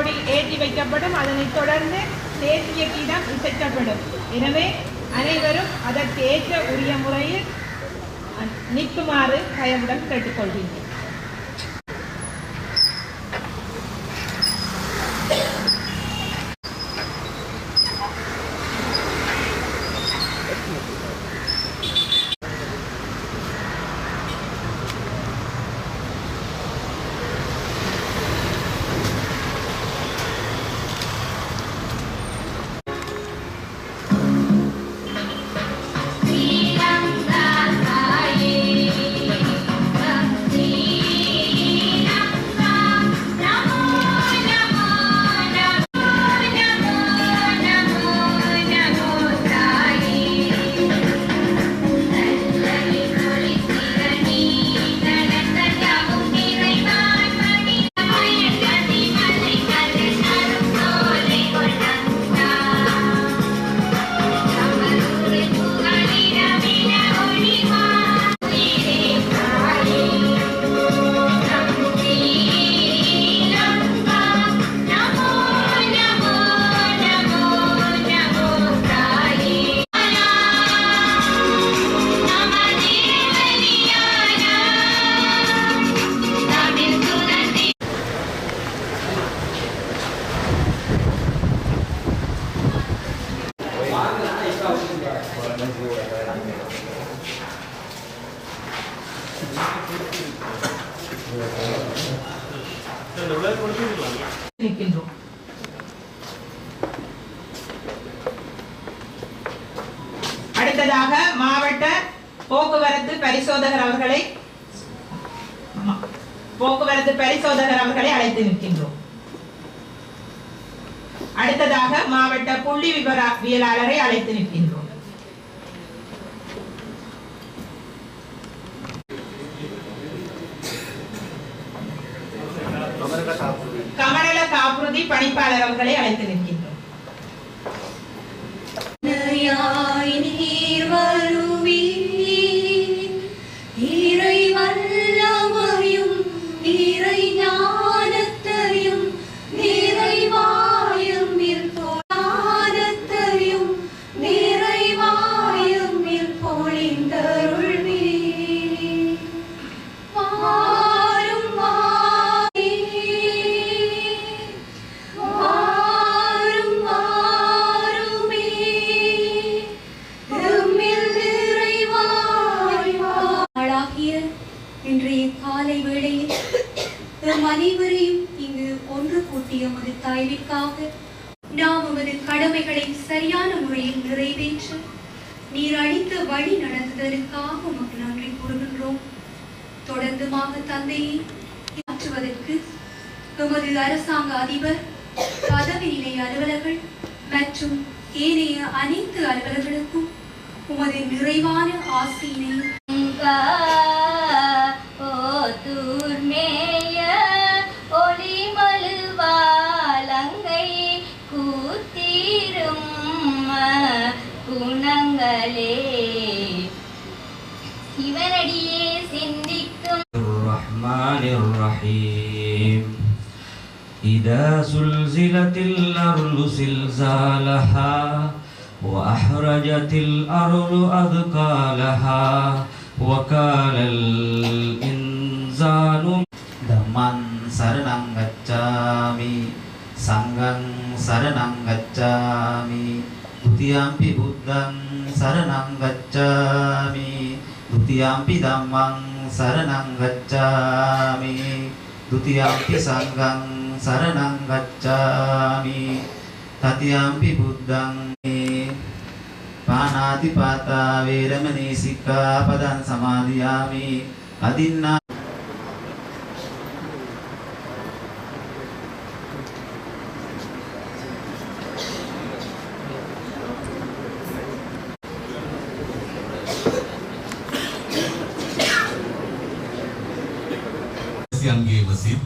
தோளில் ஏற்றி வைக்கப்படும். அதனைத் தொடர்ந்து தேசிய கீதம் இசைக்கப்படும். எனவே அனைவரும் அதற்கு ஏற்ற உரிய முறையில் நிற்குமாறு பயமுடன் கேட்டுக்கொள்கின்றேன். அடுத்ததாக மாவட்ட போக்குவரத்து பரிசோதகர் அவர்களை அழைத்து நிற்கின்றோம். அடுத்ததாக மாவட்ட புள்ளி விவரவியலாளரை அழைத்து நிற்கின்றோம். கமநல காப்புறுதி பணிப்பாளர் அவர்களை அழைத்து நிற்கின்றோம். இன்றைய காலை வேளையில் அனைவரையும் இங்கு ஒன்று கூட்டிய மது தாய்விற்காக நாம் நமது கடமைகளை சரியான முறையில் நிறைவேற்ற நீர் அளித்த வழி நடந்ததற்காக உமக்கு நன்றி கூறுகின்றோம். தொடர்ந்துமாக தந்தையை மாற்றுவதற்கு எமது அரசாங்க அதிபர், பதவி நிலை அலுவலர்கள் மற்றும் ஏனைய அனைத்து அலுவலர்களுக்கும் உமது நிறைவான ஆசையினை தூர்மேய ஒளி மழுவாலங்கை கூத்தீரும் குணங்களே சிவனடியே சிந்திக்கும். ரஹ்மானிர் ரஹீம். இதா சுல்சிலத்தில் அர்து சில்சாலஹா وأحرجت الأرض أثقالها وقال الإنسان धम्मं शरणं गच्छामि संघं शरणं गच्छामि द्वितीयंपि बुद्धं शरणं गच्छामि द्वितीयंपि धम्मं शरणं गच्छामि द्वितीयंपि संघं शरणं गच्छामि तृतीयंपि बुद्धं पानातिपाता वेरमणि सिक्खापदं समादियामि अदिन्ना සියන්ගේ වසිත්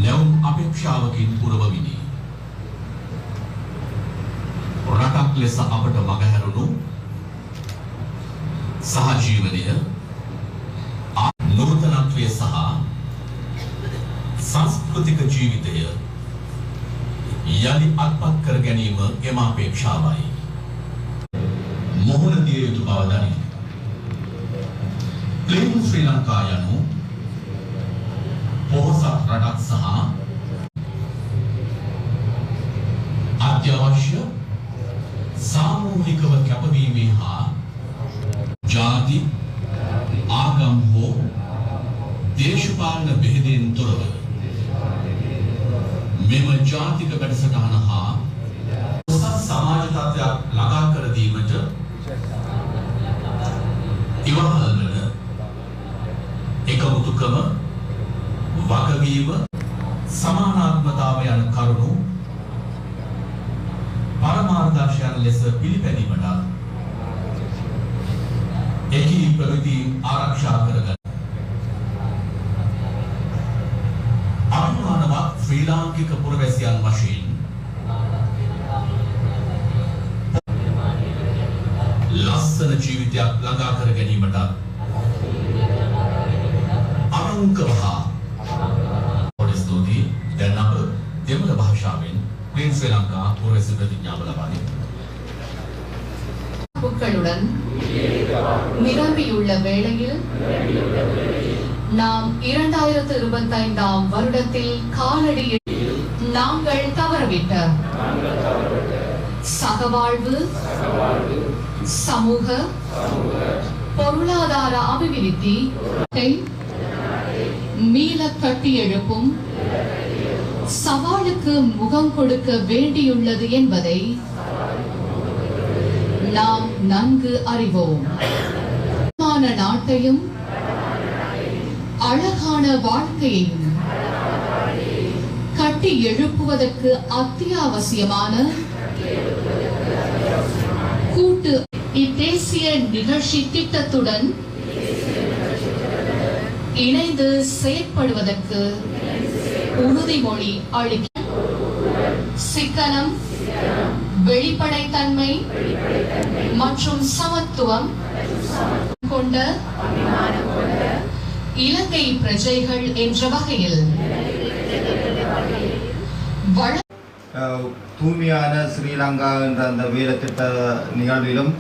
නැවුම් අපේක්ෂාවකින් පුරවමිනි. රටක් ලෙස අපට මගහැරුණු සහජීවනය නූතනත්වය සහ සංස්කෘතික ජීවිතය යලි අත්පත් කර ගැනීම එම අපේක්ෂාවයි. මොහොන දිය යුතු බව දනිමු. ක්ලීන් ශ්‍රී ලංකා යනු පොහොසත් රටක් සහ අත්‍යවශ්‍ය සාමූහිකව කැපවීමේ හා ජාති ආගම් හෝ දේශපාලන බෙහෙදෙන් තොරව මෙම ජාතික වැඩසටහන හා උසස් සමාජ තත්ත්වයක් ළඟා කර දීමට ඉවහල් වන එකමුතුකම වගවීම සමානාත්මතාව යන කරුණු පරමාර්ථයන් ලෙස පිළිපැදීමට එකී ප්‍රවෘත්ති ආරක්ෂා කරගන්න අනුමානවත් ශ්‍රී ලාංකික පුරවැසියන් වශයෙන් ලස්සන ජීවිතයක් ළඟා කර ගැනීමට අනුකම්පව පොලිස්තුති දැන් අප දෙමළ භාෂාවෙන් ක්ලීන් ශ්‍රී ලංකා පුරවැසි ප්‍රතිඥාව ලබා දෙමු. மக்களுடன் நிரம்பியுள்ள வேளையில் நாம் 2025ஆம் வருடத்தில் காலடி நாங்கள் தவறவிட்ட சகவாழ்வு சமூக பொருளாதார அபிவிருத்தி மீள கட்டியெழுப்பும் சவாலுக்கு முகம் கொடுக்க வேண்டியுள்ளது என்பதை நாம் நன்கு அறிவோம். நாட்டையும் அழகான வாழ்க்கையையும் கட்டி எழுப்புவதற்கு அத்தியாவசியமான கூட்டு இத்தேசிய நிகழ்ச்சி திட்டத்துடன் இணைந்து செயற்படுவதற்கு உறுதிமொழி அளிக்க சிக்கனம், வெளிப்படைத்தன்மை மற்றும் சமத்துவம் கொண்ட இலங்கை பிரஜைகள் என்ற வகையில் தூய்மையான ஸ்ரீலங்கா என்ற அந்த வேலைத்திட்ட நிகழ்விலும்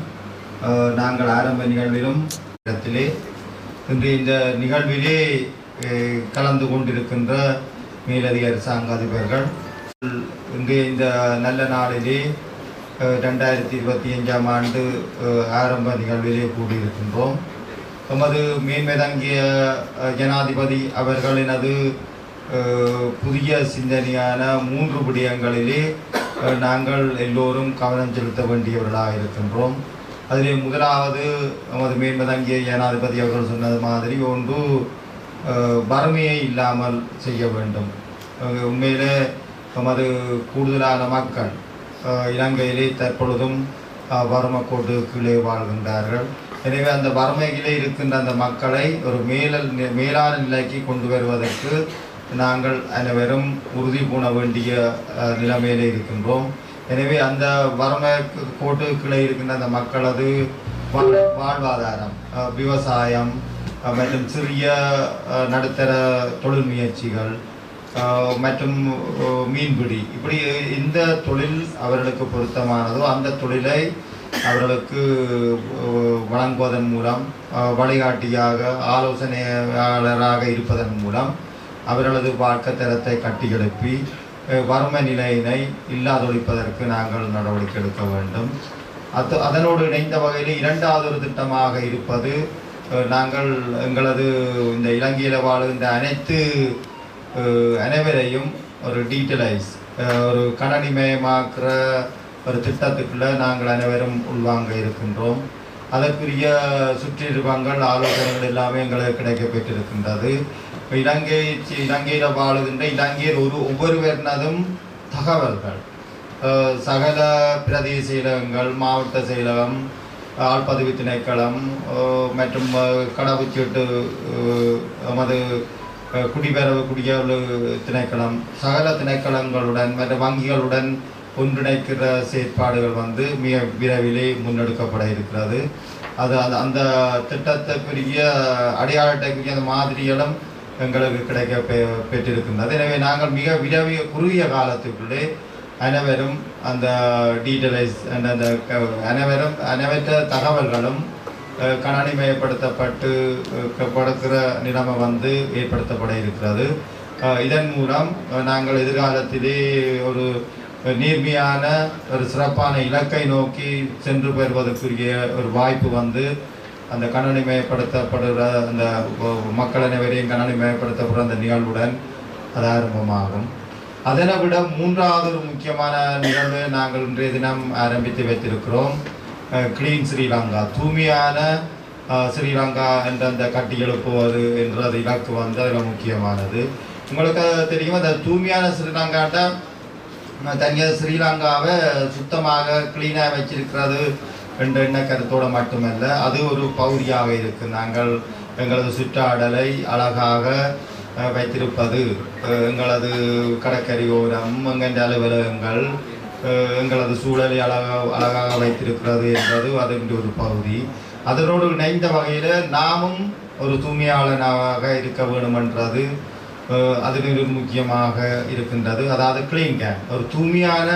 நாங்கள் ஆரம்ப நிகழ்விலும் இடத்திலே இன்று இந்த நிகழ்விலே கலந்து கொண்டிருக்கின்ற மேலதிகாரி அரசாங்க அதிபர்கள் இன்று இந்த நல்ல நாளிலே 2025ஆம் ஆண்டு ஆரம்ப நிகழ்விலே கூடியிருக்கின்றோம். நமது மேன்மைதங்கிய ஜனாதிபதி அவர்களினது புதிய சிந்தனையான 3 விடயங்களிலே நாங்கள் எல்லோரும் கவனம் செலுத்த வேண்டியவர்களாக இருக்கின்றோம். அதிலே முதலாவது நமது மேன்மைதங்கிய ஜனாதிபதி அவர்கள் சொன்னது மாதிரி ஒன்று வறுமையை இல்லாமல் செய்ய வேண்டும். உண்மையிலே நமது கூடுதலான மக்கள் இலங்கையிலே தற்பொழுதும் வறுமை கோட்டு கீழே வாழ்கின்றார்கள். எனவே அந்த வறுமையிலே இருக்கின்ற அந்த மக்களை ஒரு மேலான நிலைக்கு கொண்டு வருவதற்கு நாங்கள் அனைவரும் உறுதி பூண வேண்டிய நிலைமையிலே இருக்கின்றோம். எனவே அந்த வறுமை கோட்டு கீழே இருக்கின்ற அந்த மக்களது வாழ்வாதாரம், விவசாயம் மற்றும் சிறிய நடுத்தர தொழில் முயற்சிகள் மற்றும் மீன்பிடி, இப்படி எந்த தொழில் அவர்களுக்கு பொருத்தமானதோ அந்த தொழிலை அவர்களுக்கு வழங்குவதன் மூலம், வழிகாட்டியாக ஆலோசனையாளராக இருப்பதன் மூலம் அவர்களது வாழ்க்கை தரத்தை கட்டியெழுப்பி வறுமை நிலையினை இல்லாதொழிப்பதற்கு நாங்கள் நடவடிக்கை எடுக்க வேண்டும். அதனோடு இணைந்த வகையில் இரண்டாவது ஒரு திட்டமாக இருப்பது, நாங்கள் எங்களது இந்த இலங்கையில் வாழுகின்ற அனைவரையும் ஒரு டீட்டெயிலைஸ், ஒரு கணனிமயமாக்குற ஒரு திட்டத்துக்குள்ளே நாங்கள் அனைவரும் உள்வாங்க இருக்கின்றோம். அதற்குரிய சுற்றிருப்பங்கள், ஆலோசனைகள் எல்லாமே எங்களுக்கு கிடைக்கப்பெற்றிருக்கின்றது. இலங்கையில் வாழுகின்ற இலங்கையில் ஒவ்வொருவரினதும் தகவல்கள் சகல பிரதேச செயலகங்கள், மாவட்ட செயலகம், ஆள்பதிவு திணைக்களம் மற்றும் கடவுச்சீட்டு நமது குடிபெறவு குடியேறு திணைக்களம், சகல திணைக்களங்களுடன் மற்றும் வங்கிகளுடன் ஒன்றிணைக்கிற செயற்பாடுகள் மிக விரைவிலே முன்னெடுக்கப்பட இருக்கிறது. அது அந்த திட்டத்துக்குரிய அடையாளத்துக்குரிய அந்த மாதிரியிடம் எங்களுக்கு கிடைக்க பெற்றிருக்கின்றது. எனவே நாங்கள் மிக குறுகிய காலத்துக்குள்ளே அனைவரும் அந்த டீட்டெயில்ஸ் அந்த அனைவற்ற தகவல்களும் கணனிமயப்படுத்தப்பட்டு படுக்கிற நிலைமை ஏற்படுத்தப்பட இருக்கிறது. இதன் மூலம் நாங்கள் எதிர்காலத்திலே ஒரு நேர்மையான ஒரு சிறப்பான இலக்கை நோக்கி சென்று பெறுவதற்குரிய ஒரு வாய்ப்பு அந்த கணனிமயப்படுத்தப்படுகிற அந்த மக்கள் அனைவரையும் கணனிமயப்படுத்தப்படுற அந்த நிகழ்வுடன் அது ஆரம்பமாகும். அதனை விட மூன்றாவது ஒரு முக்கியமான நிகழ்வு நாங்கள் இன்றைய தினம் ஆரம்பித்து வைத்திருக்கிறோம். கிளீன் ஸ்ரீலங்கா, தூய்மையான ஸ்ரீலங்கா என்ற அந்த கட்டி எழுப்புவது என்ற இலக்கு அதில் முக்கியமானது. உங்களுக்கு தெரியும், அந்த தூய்மையான ஸ்ரீலங்காட்ட தனியாக ஸ்ரீலங்காவை சுத்தமாக கிளீனாக வச்சிருக்கிறது என்ற எண்ண கருத்தோடு மட்டுமல்ல, அது ஒரு பகுதியாக இருக்குது. நாங்கள் எங்களது சுற்றாடலை அழகாக வைத்திருப்பது, எங்களது கடற்கரையோரம், எங்கள் அலுவலகங்கள், எங்களது சூழலை அழகாக வைத்திருக்கிறது என்பது அதன் ஒரு பகுதி. அதனோடு இணைந்த வகையில் நாமும் ஒரு தூய்மையாளனாக இருக்க வேண்டுமென்றது அதில் முக்கியமாக இருக்கின்றது. அதாவது கிளீன் கேன், ஒரு தூய்மையான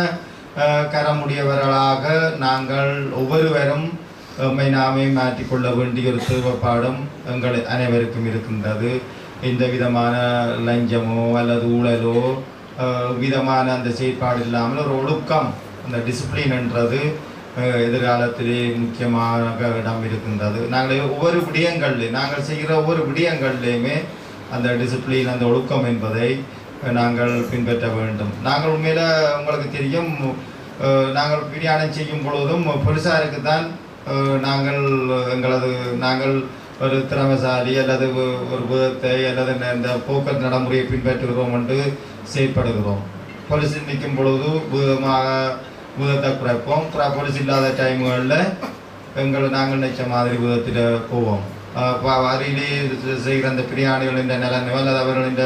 கரமுடையவர்களாக நாங்கள் ஒவ்வொருவரும் நாமே மாற்றிக்கொள்ள வேண்டிய ஒரு தேவைப்பாடும் எங்கள் அனைவருக்கும் இருக்கின்றது. எந்த விதமான லஞ்சமோ அல்லது ஊழலோ விதமான அந்த செயற்பாடு இல்லாமல் ஒரு ஒழுக்கம், அந்த டிசிப்ளின் என்றது எதிர்காலத்திலே முக்கியமாக இடம் இருக்கின்றது. நாங்கள் ஒவ்வொரு விடயங்கள்லையும் நாங்கள் செய்கிற ஒவ்வொரு விடயங்கள்லேயுமே அந்த டிசிப்ளின், அந்த ஒழுக்கம் என்பதை நாங்கள் பின்பற்ற வேண்டும். நாங்கள் உண்மையில் உங்களுக்கு தெரியும், நாங்கள் பிரயாணம் செய்யும் பொழுதும் போலீஸாருக்கு தான் நாங்கள் ஒரு திறமைசாலி அல்லது ஒரு விதத்தை அல்லது இந்த போக்குவரத்து நடைமுறையை பின்பற்றுகிறோம் என்று செயற்படுகிறோம். போலீஸ் நிற்கும் பொழுது விதத்தை குறைப்போம். போலீஸ் இல்லாத டைம்களில் நாங்கள் நினைச்ச மாதிரி விதத்தில் போவோம். அருகிலே செய்கிற அந்த பிரயாணிகளின் நலனோ அல்லது அவர்களின்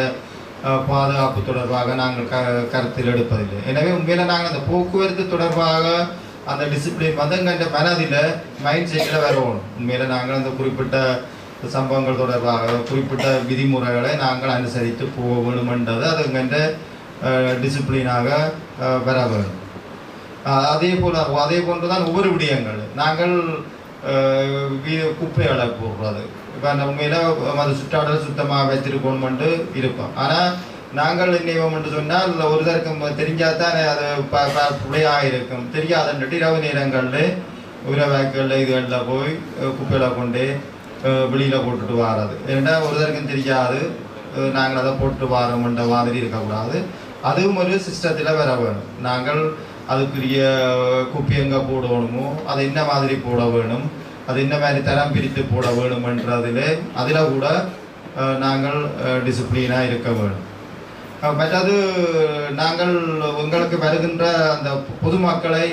பாதுகாப்பு தொடர்பாக நாங்கள் கருத்தில் எடுப்பதில்லை. எனவே உண்மையில் நாங்கள் அந்த போக்குவரத்து தொடர்பாக அந்த டிசிப்ளின் எங்கள் மனதில் மைண்ட் செட்டில் வரணும். உண்மையில் நாங்கள் அந்த குறிப்பிட்ட சம்பவங்கள் தொடர்பாக குறிப்பிட்ட விதிமுறைகளை நாங்கள் அனுசரித்து போக வேணுமென்றது அது எங்கள் டிசிப்ளினாக வர வேணும். அதே போன்று தான் ஒவ்வொரு விடயங்கள் நாங்கள் குப்பைகளை போடுறது. இப்போ அந்த உண்மையில் அது சுற்றாடல் சுத்தமாக வச்சிருக்கணுமென்று இருப்போம். ஆனால் நாங்கள் என்ன என்று சொன்னால் ஒருத்தருக்கு தெரிஞ்சால் தான் அது புழையாக இருக்கும். தெரியாதுன்ட்டு இரவு நேரங்களில் உரவாய்களில் இதுகளில் போய் குப்பைகளை கொண்டு வெளியில் போட்டுட்டு வாரது. ஏன்னா ஒருத்தருக்கும் தெரியாது, நாங்கள் அதை போட்டு வாரோம்ன்ற மாதிரி இருக்கக்கூடாது. அதுவும் ஒரு சிஸ்டத்தில் வர வேணும். நாங்கள் அதுக்குரிய குப்பை எங்கே போடணுமோ அதை என்ன மாதிரி போட வேணும், அது என்ன மாதிரி தரம் பிரித்து போட அதில் கூட நாங்கள் டிசிப்ளினாக இருக்க வேணும். மற்றது நாங்கள் உங்களுக்கு வருகின்ற அந்த பொதுமக்களை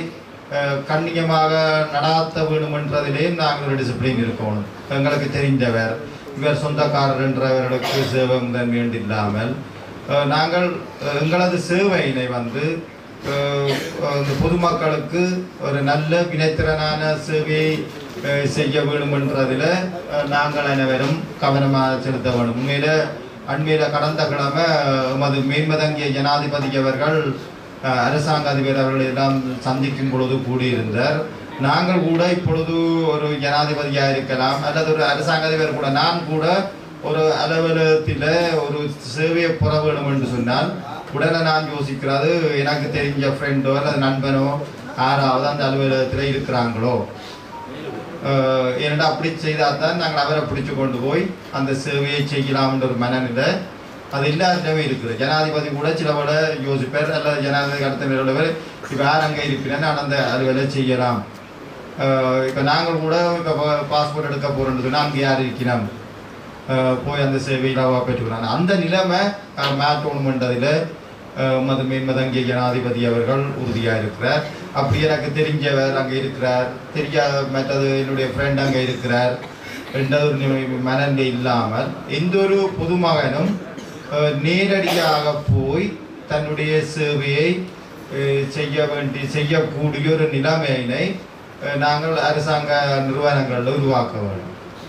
கண்ணியமாக நடாத்த வேணுமென்றதிலே நாங்கள் ஒரு டிசிப்ளின் இருக்கணும். எங்களுக்கு தெரிந்தவர் இவர் சொந்தக்காரர் என்றவர்களுக்கு சேவை முதன்மை இல்லாமல் நாங்கள் எங்களது சேவையினை இந்த பொதுமக்களுக்கு ஒரு நல்ல வினைத்திறனான சேவையை செய்ய வேண்டுமென்றதில் நாங்கள் அனைவரும் கவனமாக செலுத்த வேண்டும். அண்மையில் கடந்த கிழமை எமது மேன்மதங்கிய ஜனாதிபதி அவர்கள் அரசாங்க அதிபர் அவர்கள் எல்லாம் சந்திக்கும் பொழுது கூடியிருந்தார். நாங்கள் கூட இப்பொழுது ஒரு ஜனாதிபதியாக இருக்கலாம் அல்லது ஒரு அரசாங்க அதிபர் கூட நான் கூட ஒரு அலுவலகத்தில் ஒரு சேவையை பெற வேண்டும் என்று சொன்னால் உடனே நான் யோசிக்கிறது, எனக்கு தெரிஞ்ச ஃப்ரெண்டோ அல்லது நண்பனோ யாராவது அந்த அலுவலகத்தில் இருக்கிறாங்களோ, ஏன்னா அப்படி செய்தால் தான் நாங்கள் அவரை பிடிச்சு கொண்டு போய் அந்த சேவையை செய்யலாம்ன்ற ஒரு மனநிலை அது எல்லாருமே இருக்குது. ஜனாதிபதி கூட சிலவோட யோசிப்பார், அல்லது ஜனாதிபதி அடுத்த நிலவர் இப்போ யார் அங்கே இருக்கிறேன்னு நான் அந்த அலுவலை செய்யலாம். இப்போ நாங்கள் கூட இப்போ பாஸ்போர்ட் எடுக்க போகிறோன்னு சொன்னால் அங்கே யார் இருக்கிறோம் போய் அந்த சேவையில் பெற்றுக்கிறாங்க. அந்த நிலைமை மாற்றணுமென்றதில் மேன்மதங்கிய ஜனாதிபதி அவர்கள் உறுதியாக இருக்கிறார். அப்படி எனக்கு தெரிஞ்சவர் அங்கே இருக்கிறார், தெரியாத மற்றது என்னுடைய ஃப்ரெண்ட் அங்கே இருக்கிறார் என்ற ஒரு மனநிலை இல்லாமல் எந்த ஒரு பொதுமகனும் நேரடியாக போய் தன்னுடைய சேவையை செய்யக்கூடிய ஒரு நிலைமையினை நாங்கள் அரசாங்க நிறுவனங்களில் உருவாக்க வேண்டும்.